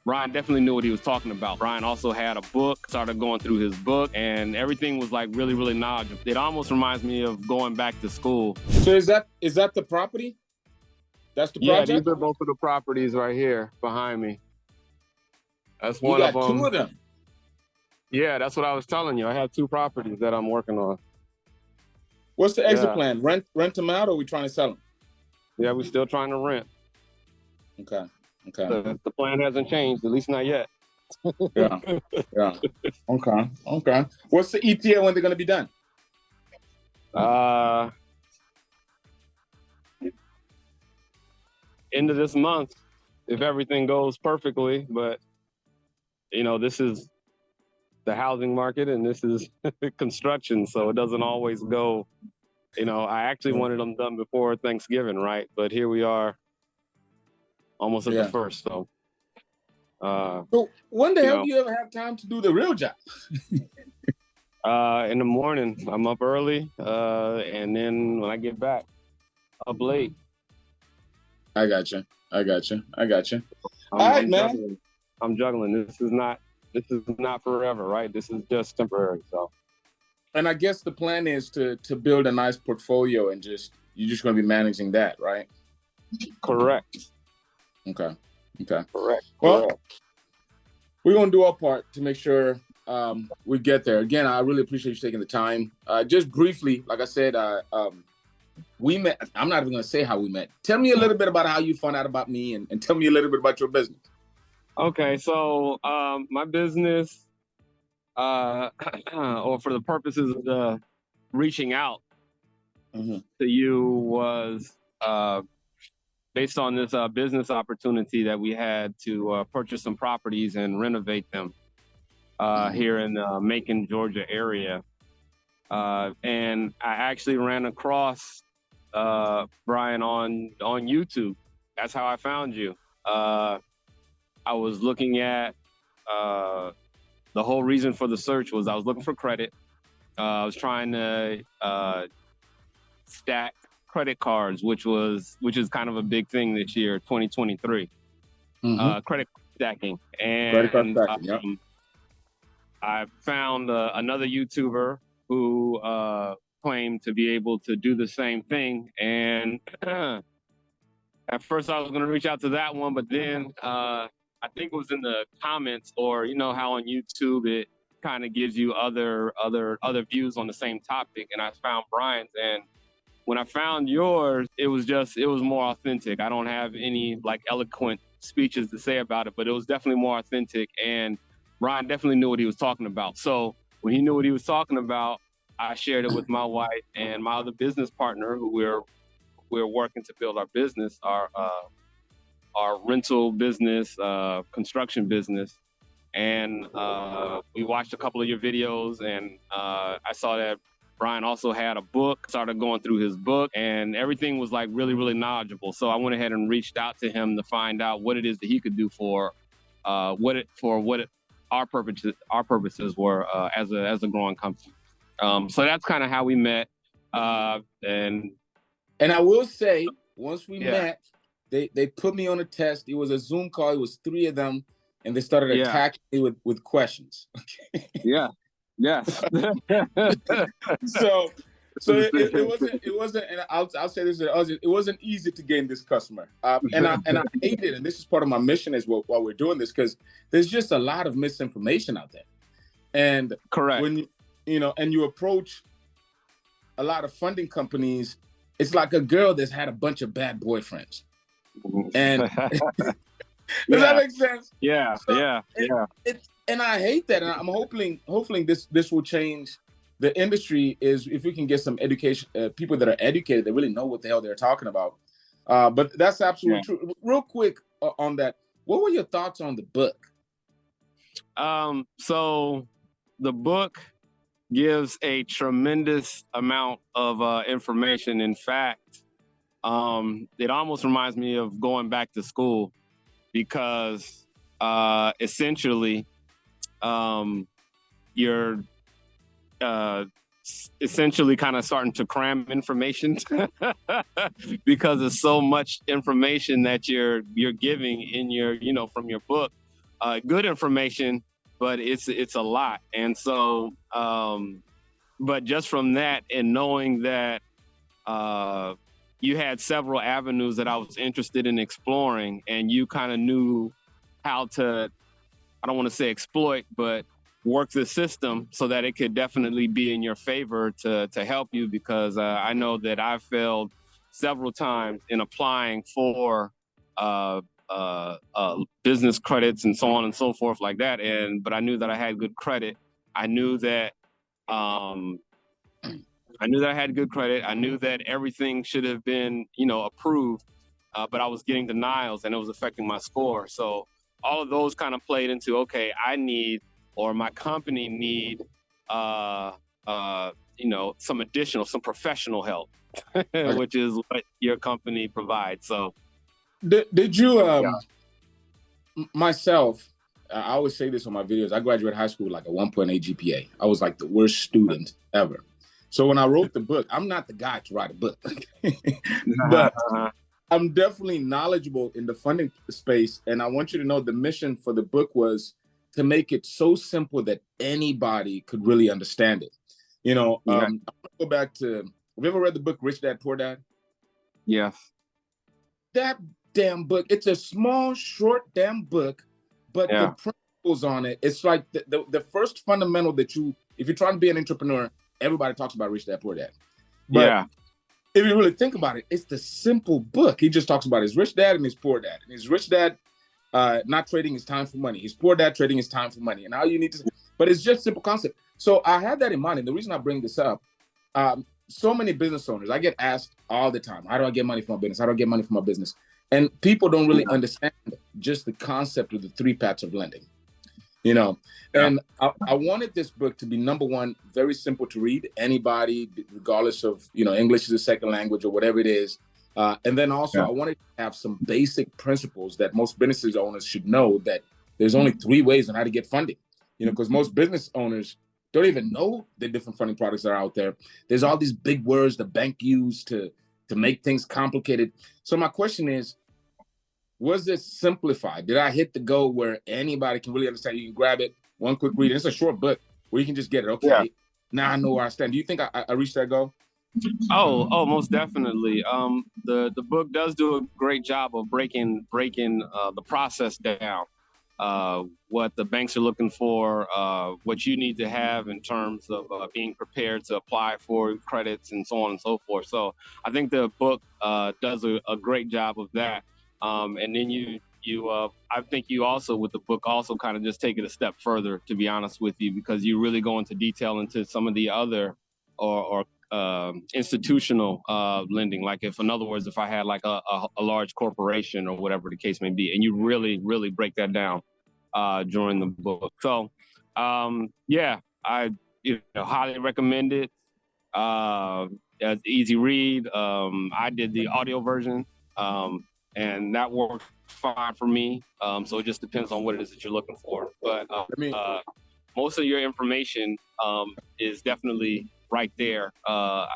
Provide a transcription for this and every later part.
Brian definitely knew what he was talking about. Brian also had a book, started going through his book, and everything was like really, really knowledgeable. It almost reminds me of going back to school. So is that the property? That's the project? Yeah, these are both of the properties right here behind me. That's one of them. You got 2 of them? Yeah, that's what I was telling you. I have 2 properties that I'm working on. What's the exit plan? Rent them out, or are we trying to sell them? Yeah, we're still trying to rent. Okay. The plan hasn't changed, at least not yet. Yeah. Okay. What's the ETA when they're going to be done? End of this month, if everything goes perfectly. But, this is the housing market and this is construction, so it doesn't always go. I actually wanted them done before Thanksgiving, right? But here we are, almost at the first. So when the hell do you ever have time to do the real job? In the morning, I'm up early, and then when I get back, up late. I got you. All right, man. I'm juggling. This is not forever, right? This is just temporary. So. And I guess the plan is to build a nice portfolio and you're just going to be managing that, right? Correct. Okay. Correct. Well, we're going to do our part to make sure we get there. Again, I really appreciate you taking the time. Just briefly, like I said, we met. I'm not even going to say how we met. Tell me a little bit about how you found out about me and tell me a little bit about your business. Okay, so my business, or for the purposes of the reaching out to you, was based on this business opportunity that we had to purchase some properties and renovate them here in the Macon, Georgia area. And I actually ran across Brian on YouTube. That's how I found you. I was looking at the whole reason for the search was I was looking for credit. I was trying to stack credit cards, which is kind of a big thing this year, 2023. Credit stacking. And credit card stacking, yep. I found another YouTuber who claimed to be able to do the same thing. And at first I was going to reach out to that one, but then I think it was in the comments, or how on YouTube it kind of gives you other views on the same topic. And I found Brian's, and when I found yours, it was more authentic. I don't have any like eloquent speeches to say about it, but it was definitely more authentic. And Brian definitely knew what he was talking about. So when he knew what he was talking about, I shared it with my wife and my other business partner, who we're working to build our business, our rental business, construction business. And we watched a couple of your videos, and I saw that Brian also had a book, started going through his book, and everything was like really, really knowledgeable. So I went ahead and reached out to him to find out what it is that he could do for our purposes were as a growing company. So that's kind of how we met. And I will say, once we met, they put me on a test. It was a Zoom call. It was 3 of them, and they started attacking me with questions. Yeah. Yes. so it wasn't, and I'll say this, it wasn't easy to gain this customer. And I hate it. And this is part of my mission as well while we're doing this, because there's just a lot of misinformation out there. And correct. When and you approach a lot of funding companies, it's like a girl that's had a bunch of bad boyfriends. And does that make sense? Yeah. So and I hate that. And I'm hoping this will change the industry, is if we can get some education, people that are educated, that really know what the hell they're talking about. But that's absolutely true. Real quick on that, what were your thoughts on the book? So the book gives a tremendous amount of information. In fact, it almost reminds me of going back to school, because essentially you're essentially kind of starting to cram information because there's so much information that you're giving in your, from your book. good information, but it's a lot. And so, but just from that and knowing that you had several avenues that I was interested in exploring, and you kind of knew how to, I don't want to say exploit, but work the system so that it could definitely be in your favor to help you, because I know that I've failed several times in applying for business credits and so on and so forth like that. But I knew that I had good credit. I knew that I had good credit. I knew that everything should have been, approved, but I was getting denials and it was affecting my score. So all of those kind of played into, okay, I need, or my company need, some professional help, which is what your company provides. So did you, myself, I always say this on my videos, I graduated high school with like a 1.8 GPA. I was like the worst student ever. So when I wrote the book, I'm not the guy to write a book, but I'm definitely knowledgeable in the funding space. And I want you to know the mission for the book was to make it so simple that anybody could really understand it. I'm going to go back to, have you ever read the book, Rich Dad, Poor Dad? Yes. That damn book, it's a small, short damn book, but the principles on it, it's like the first fundamental that if you're trying to be an entrepreneur, everybody talks about Rich Dad, Poor Dad. But if you really think about it, it's the simple book. He just talks about his rich dad and his poor dad. And his rich dad not trading his time for money. His poor dad trading his time for money. And how you need to, but it's just simple concept. So I had that in mind. And the reason I bring this up, so many business owners, I get asked all the time, how do I get money for my business? How do I get money for my business? And people don't really understand just the concept of the 3 paths of lending. And I wanted this book to be, number one, very simple to read. Anybody, regardless of, English is a second language or whatever it is. And then also I wanted to have some basic principles that most business owners should know, that there's only 3 ways on how to get funding, because most business owners don't even know the different funding products that are out there. There's all these big words the bank use to make things complicated. So my question is, was this simplified? Did I hit the goal where anybody can really understand? You can grab it, one quick read. It's a short book where you can just get it. Okay, now I know where I stand. Do you think I reached that goal? Oh, most definitely. The book does do a great job of breaking the process down. What the banks are looking for, what you need to have in terms of being prepared to apply for credits and so on and so forth. So I think the book does a great job of that. And then I think you also, with the book, also kind of just take it a step further, to be honest with you, because you really go into detail into some of the other or institutional lending. Like in other words, if I had like a large corporation or whatever the case may be, and you really, really break that down during the book. So I highly recommend it. It's easy read. I did the audio version. And that worked fine for me. So it just depends on what it is that you're looking for. But most of your information is definitely right there. I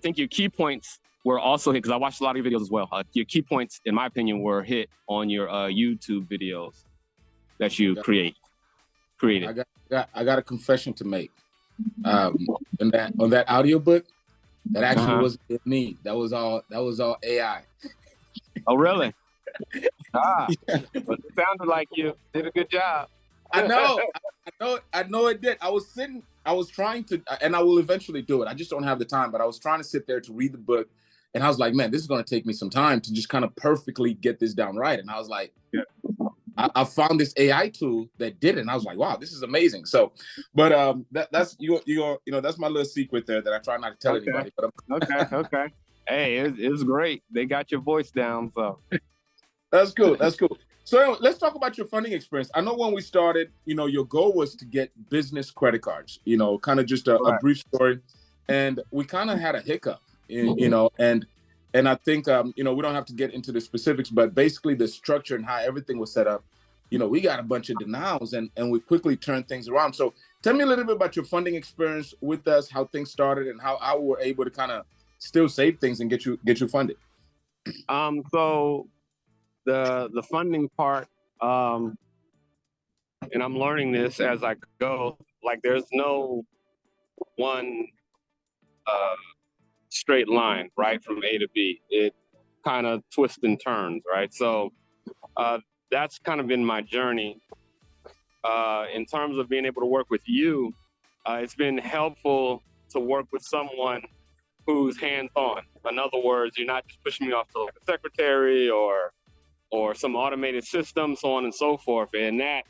think your key points were also hit, because I watched a lot of your videos as well. Your key points, in my opinion, were hit on your YouTube videos that you created. I got a confession to make. On that audiobook, that actually wasn't me. That was all AI. Oh, really? But it sounded like you did a good job. I know it did. I was trying to, and I will eventually do it. I just don't have the time, but I was trying to sit there to read the book, and I was like, man, this is going to take me some time to just kind of perfectly get this down right. And I was like, I found this AI tool that did it, and I was like, wow, this is amazing. So, but that's that's my little secret there that I try not to tell anybody. But okay. Hey, it's great. They got your voice down, so that's cool. That's cool. So anyway, let's talk about your funding experience. I know when we started, your goal was to get business credit cards. Kind of just a brief story, and we kind of had a hiccup. And I think we don't have to get into the specifics, but basically the structure and how everything was set up. We got a bunch of denials, and we quickly turned things around. So tell me a little bit about your funding experience with us, how things started, and how I were able to kind of still save things and get you funded. So the funding part, and I'm learning this as I go. Like, there's no one straight line, right, from A to B. It kind of twists and turns, right? So that's kind of been my journey. In terms of being able to work with you, it's been helpful to work with someone who's hands-on. In other words, you're not just pushing me off to like a secretary or some automated system, so on and so forth. And that,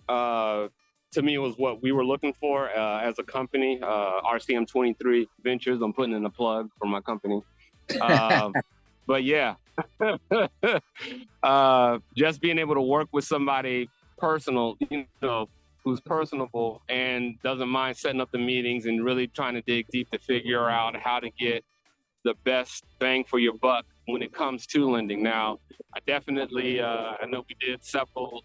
to me, was what we were looking for as a company. RCM 23 Ventures. I'm putting in a plug for my company. But yeah, just being able to work with somebody personal, who's personable and doesn't mind setting up the meetings and really trying to dig deep to figure out how to get the best bang for your buck when it comes to lending. Now, I definitely, I know we did several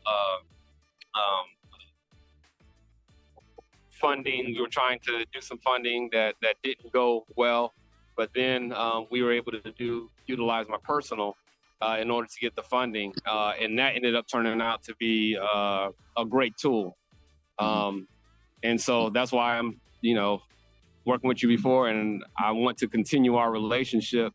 funding. We were trying to do some funding that didn't go well, but then we were able to utilize my personal in order to get the funding, and that ended up turning out to be a great tool. And so that's why I'm, working with you before, and I want to continue our relationship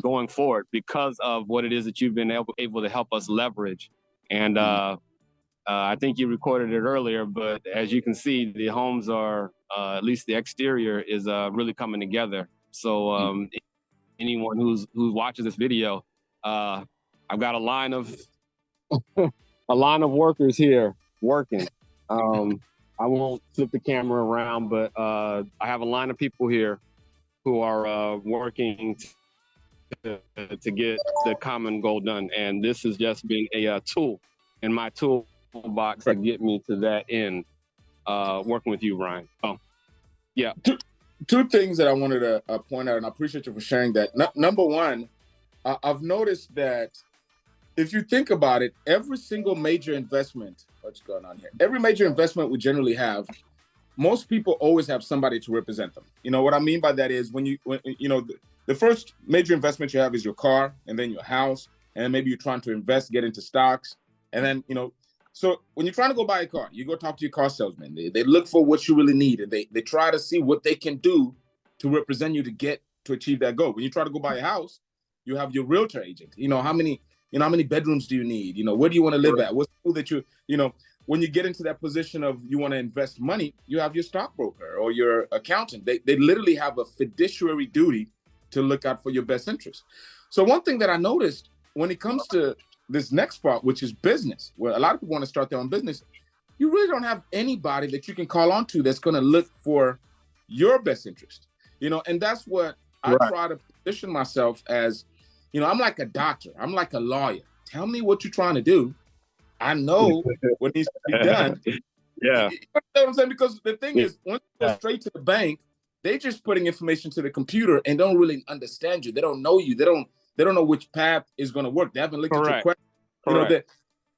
going forward because of what it is that you've been able to help us leverage. And I think you recorded it earlier, but as you can see, the homes are, at least the exterior is really coming together. So anyone who watches this video, I've got a line of workers here working. I won't flip the camera around, but I have a line of people here who are working to get the common goal done. And this has just been a tool in my toolbox to get me to that end, working with you, Ryan. Oh, yeah. Two things that I wanted to point out, and I appreciate you for sharing that. Number one, I've noticed that if you think about it, every single major investment, what's going on here? Every major investment we generally have, most people always have somebody to represent them. You know what I mean by that is when the first major investment you have is your car, and then your house, and then maybe you're trying to invest, get into stocks, and then so when you're trying to go buy a car, you go talk to your car salesman. They look for what you really need, and they try to see what they can do to represent you to achieve that goal. When you try to go buy a house, you have your realtor agent. How many bedrooms do you need? Where do you want to live at? What's school that when you get into that position of you want to invest money, you have your stockbroker or your accountant. They literally have a fiduciary duty to look out for your best interest. So one thing that I noticed when it comes to this next part, which is business, where a lot of people want to start their own business, you really don't have anybody that you can call on to that's going to look for your best interest. And that's what I try to position myself as. I'm like a doctor. I'm like a lawyer. Tell me what you're trying to do. I know what needs to be done. Yeah. You know what I'm saying? Because the thing is, once you go straight to the bank, they're just putting information to the computer and don't really understand you. They don't know you. They don't know which path is going to work. They haven't looked at your question.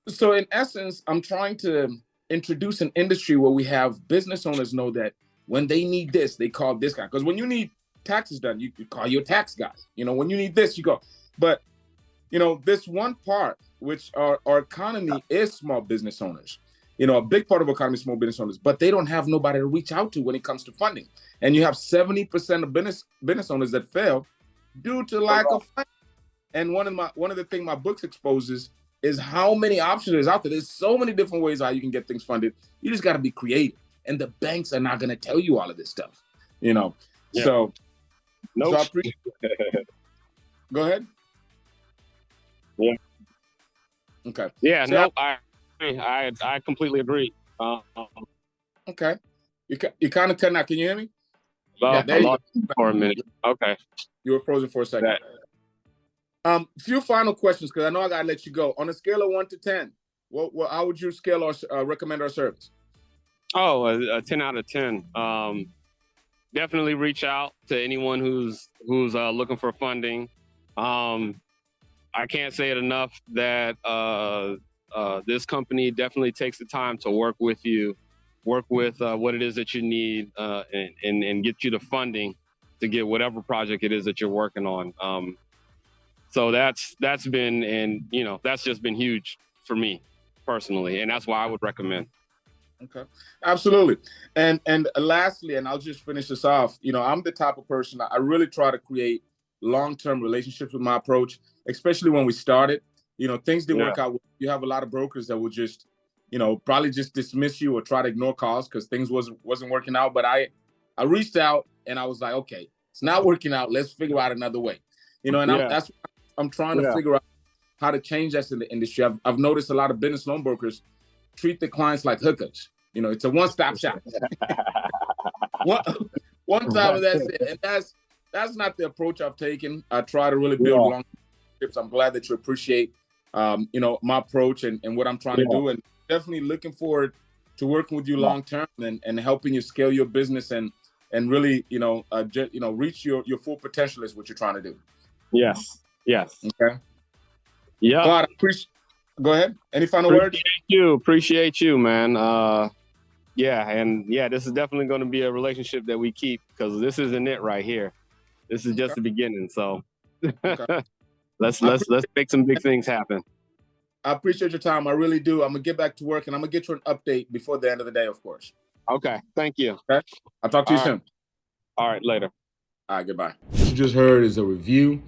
So in essence, I'm trying to introduce an industry where we have business owners know that when they need this, they call this guy. Because when you need taxes done, you call your tax guy. When you need this, you go. But, this one part, which our economy is small business owners. A big part of our economy is small business owners, but they don't have nobody to reach out to when it comes to funding. And you have 70% of business owners that fail due to lack of funding. And one of the things my books exposes is how many options there's out there. There's so many different ways how you can get things funded. You just got to be creative. And the banks are not going to tell you all of this stuff, Yeah. So I appreciate Go ahead. Yeah. Okay. Yeah. So I completely agree. Okay. You kind of cutting out. Can you hear me? There you go. For a minute. Okay. You were frozen for a second. Few final questions because I know I gotta let you go. On a scale of 1 to 10, how would you scale or recommend our service? Oh, a 10 out of 10. Definitely reach out to anyone who's looking for funding. I can't say it enough that this company definitely takes the time to work with you, work with what it is that you need, and get you the funding to get whatever project it is that you're working on. So that's been, and that's just been huge for me. personally, and that's why I would recommend. Okay, absolutely. And lastly, and I'll just finish this off. You know, I'm the type of person, I really try to create long-term relationships with my approach, especially when we started. You know, things didn't work out. You have a lot of brokers that will just, you know, probably just dismiss you or try to ignore calls because things wasn't working out. But I reached out and I was like, okay, it's not working out. Let's figure out another way. You know, and that's what I'm trying to figure out how to change that in the industry. I've noticed a lot of business loan brokers treat the clients like hookers. You know, it's a one-stop shop. one time and that's it. And that's not the approach I've taken. I try to really build long relationships. I'm glad that you appreciate you know, my approach and what I'm trying to do, and definitely looking forward to working with you long term and helping you scale your business and really, you know, reach your full potential is what you're trying to do. Yes. Okay. Yeah. Claude, go ahead. Any final words? Appreciate you, man. This is definitely going to be a relationship that we keep, because this isn't it right here. This is just the beginning. So let's make some big things happen. I appreciate your time. I really do. I'm gonna get back to work and I'm gonna get you an update before the end of the day, of course. Okay. Thank you. Okay. I'll talk to you soon. All right. Later. All right. Goodbye. What you just heard is a review.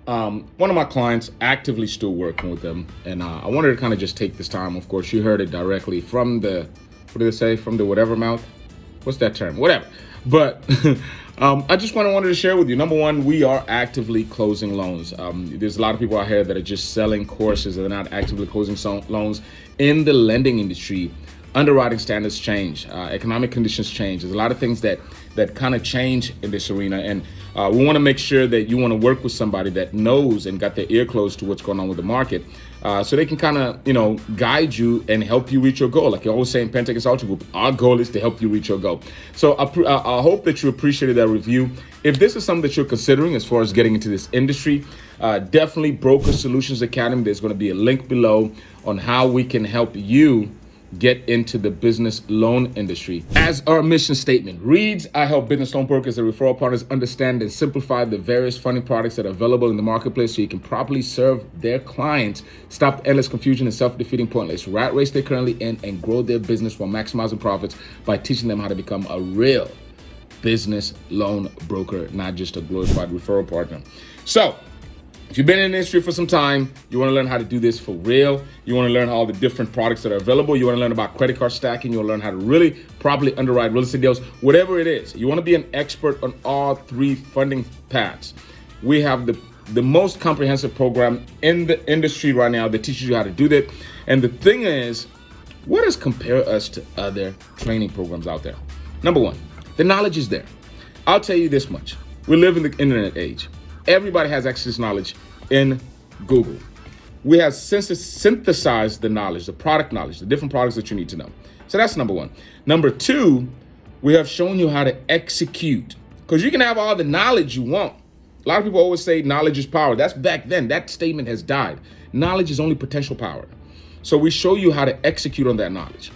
One of my clients, actively still working with them, and I wanted to kind of just take this time. Of course, you heard it directly from the, what did they say? From the whatever mouth? What's that term? Whatever. But I just wanted to share with you. Number one, we are actively closing loans. There's a lot of people out here that are just selling courses and they're not actively closing loans. In the lending industry, underwriting standards change, economic conditions change. There's a lot of things that kind of change in this arena, and we want to make sure that you want to work with somebody that knows and got their ear closed to what's going on with the market, so they can kind of, you know, guide you and help you reach your goal. Like you always say in Pentec Consulting Group, our goal is to help you reach your goal. So I hope that you appreciated that review. If this is something that you're considering as far as getting into this industry, definitely Broker Solutions Academy. There's going to be a link below on how we can help you get into the business loan industry. As our mission statement reads, I help business loan brokers and referral partners understand and simplify the various funding products that are available in the marketplace so you can properly serve their clients, stop the endless confusion and self-defeating pointless rat race they're currently in, and grow their business while maximizing profits by teaching them how to become a real business loan broker, not just a glorified referral partner. So if you've been in the industry for some time, you want to learn how to do this for real. You want to learn all the different products that are available. You want to learn about credit card stacking. You want to learn how to really properly underwrite real estate deals, whatever it is. You want to be an expert on all three funding paths. We have the most comprehensive program in the industry right now that teaches you how to do that. And the thing is, what does compare us to other training programs out there? Number one, the knowledge is there. I'll tell you this much. We live in the internet age. Everybody has access to knowledge in Google. We have synthesized the knowledge, the product knowledge, the different products that you need to know. So that's number one. Number two, we have shown you how to execute, because you can have all the knowledge you want. A lot of people always say knowledge is power. That's back then. That statement has died. Knowledge is only potential power. So we show you how to execute on that knowledge.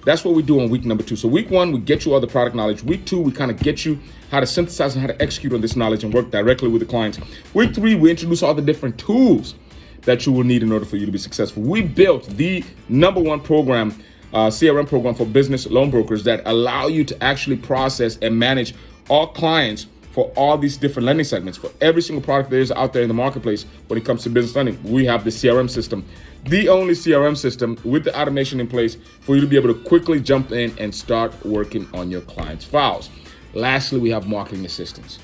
That's what we do on week number 2. So week 1, we get you all the product knowledge. Week 2, we kind of get you how to synthesize and how to execute on this knowledge and work directly with the clients. Week 3, we introduce all the different tools that you will need in order for you to be successful. We built the #1 program, CRM program for business loan brokers that allow you to actually process and manage all clients for all these different lending segments. For every single product there is out there in the marketplace when it comes to business lending, we have the CRM system. The only CRM system with the automation in place for you to be able to quickly jump in and start working on your clients' files. Lastly, we have marketing assistance.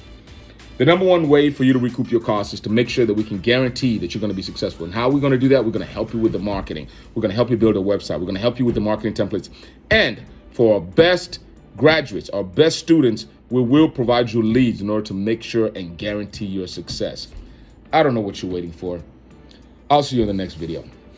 The #1 way for you to recoup your costs is to make sure that we can guarantee that you're going to be successful. And how are we going to do that? We're going to help you with the marketing. We're going to help you build a website. We're going to help you with the marketing templates. And for our best graduates, our best students, we will provide you leads in order to make sure and guarantee your success. I don't know what you're waiting for. I'll see you in the next video.